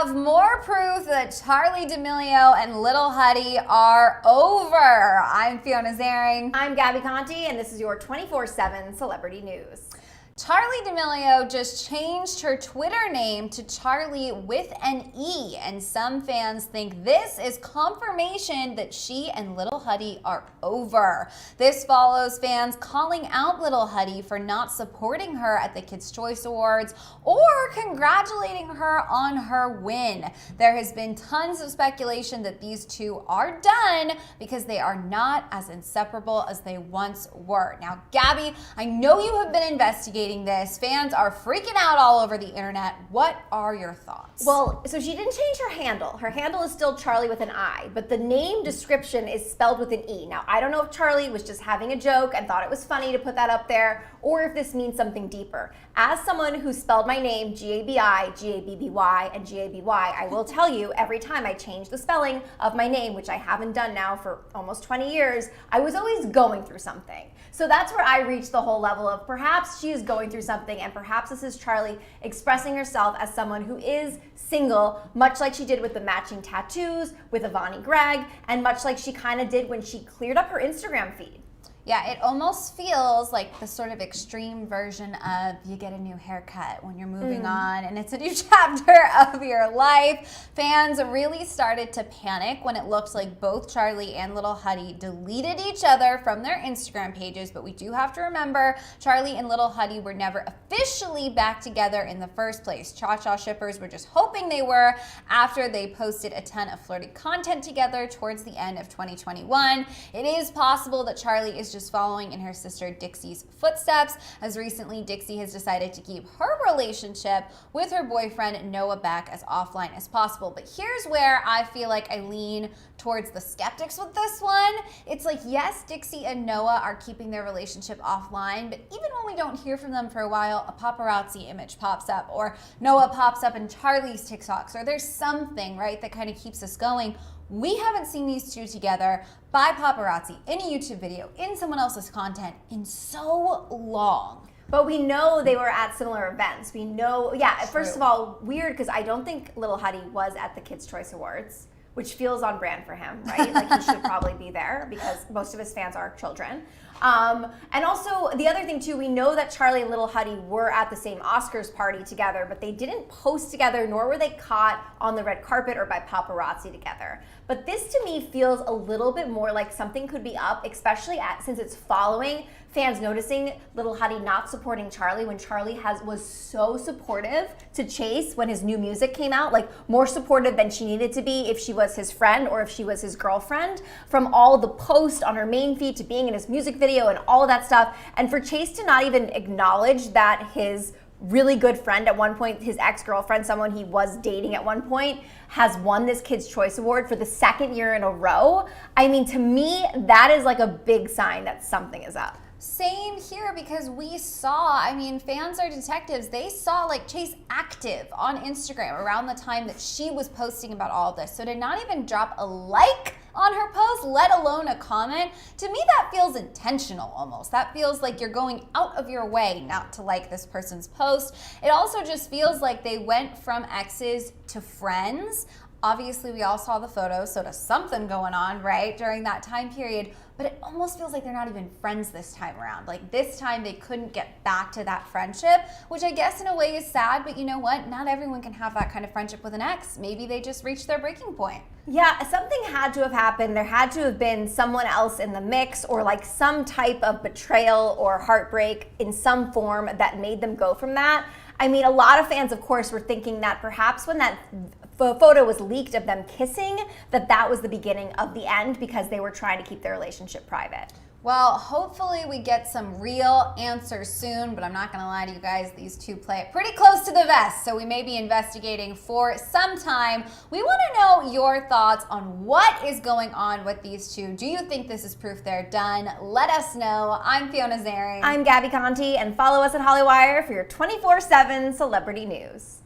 have more proof that Charli D'Amelio and Lil Huddy are over. I'm Fiona Zaring. I'm Gabby Conti, and this is your 24/7 celebrity news. Charli D'Amelio just changed her Twitter name to Charli with an E, and some fans think this is confirmation that she and Lil Huddy are over. This follows fans calling out Lil Huddy for not supporting her at the Kids' Choice Awards or congratulating her on her win. There has been tons of speculation that these two are done because they are not as inseparable as they once were. Now, Gabby, I know you have been investigating this. Fans are freaking out all over the internet. What are your thoughts? Well, so she didn't change her handle. Her handle is still Charli with an I, but the name description is spelled with an E. Now, I don't know if Charli was just having a joke and thought it was funny to put that up there, or if this means something deeper. As someone who spelled my name G-A-B-I, G-A-B-B-Y, and G-A-B-Y, I will tell you every time I change the spelling of my name, which I haven't done now for almost 20 years, I was always going through something. So that's where I reached the whole level of perhaps she is going through something, and perhaps this is Charli expressing herself as someone who is single, much like she did with the matching tattoos with Avani Gregg, and much like she kind of did when she cleared up her Instagram feed. Yeah, it almost feels like the sort of extreme version of you get a new haircut when you're moving on and it's a new chapter of your life. Fans really started to panic when it looked like both Charli and Lil Huddy deleted each other from their Instagram pages, but we do have to remember Charli and Lil Huddy were never officially back together in the first place. Cha-Cha shippers were just hoping they were after they posted a ton of flirty content together towards the end of 2021. It is possible that Charli is just following in her sister Dixie's footsteps, as recently Dixie has decided to keep her relationship with her boyfriend Noah back as offline as possible. But here's where I feel like I lean towards the skeptics with this one. It's like, yes, Dixie and Noah are keeping their relationship offline, but even when we don't hear from them for a while, a paparazzi image pops up, or Noah pops up in Charli's TikToks, or there's something, right, that kind of keeps us going. We haven't seen these two together by paparazzi in a YouTube video, in someone else's content in so long. But we know they were at similar events. We know, first of all, weird because I don't think Lil Huddy was at the Kids' Choice Awards, which feels on brand for him, right? Like he should probably be there because most of his fans are children. And also, the other thing too, we know that Charli and Lil Huddy were at the same Oscars party together, but they didn't post together, nor were they caught on the red carpet or by paparazzi together. But this to me feels a little bit more like something could be up, especially since it's following fans noticing Lil Huddy not supporting Charli when Charli was so supportive to Chase when his new music came out, like more supportive than she needed to be if she was his friend or if she was his girlfriend, from all the posts on her main feed to being in his music video and all of that stuff. And for Chase to not even acknowledge that his really good friend at one point, his ex-girlfriend, someone he was dating at one point, has won this Kids' Choice Award for the second year in a row. I mean, to me, that is like a big sign that something is up. Same here, because we saw, I mean, fans are detectives. They saw like Chase active on Instagram around the time that she was posting about all this. So to not even drop a like on her post, let alone a comment, to me that feels intentional almost. That feels like you're going out of your way not to like this person's post. It also just feels like they went from exes to friends. Obviously, we all saw the photos, so there's something going on, right, during that time period. But it almost feels like they're not even friends this time around. Like this time they couldn't get back to that friendship, which I guess in a way is sad, but you know what? Not everyone can have that kind of friendship with an ex. Maybe they just reached their breaking point. Yeah, something had to have happened. There had to have been someone else in the mix, or like some type of betrayal or heartbreak in some form that made them go from that. I mean, a lot of fans, of course, were thinking that perhaps when that photo was leaked of them kissing, that was the beginning of the end because they were trying to keep their relationship private. Well, hopefully we get some real answers soon, but I'm not gonna lie to you guys, these two play it pretty close to the vest, so we may be investigating for some time. We wanna know your thoughts on what is going on with these two. Do you think this is proof they're done? Let us know. I'm Fiona Zaring. I'm Gabby Conti, and follow us at Hollywire for your 24/7 celebrity news.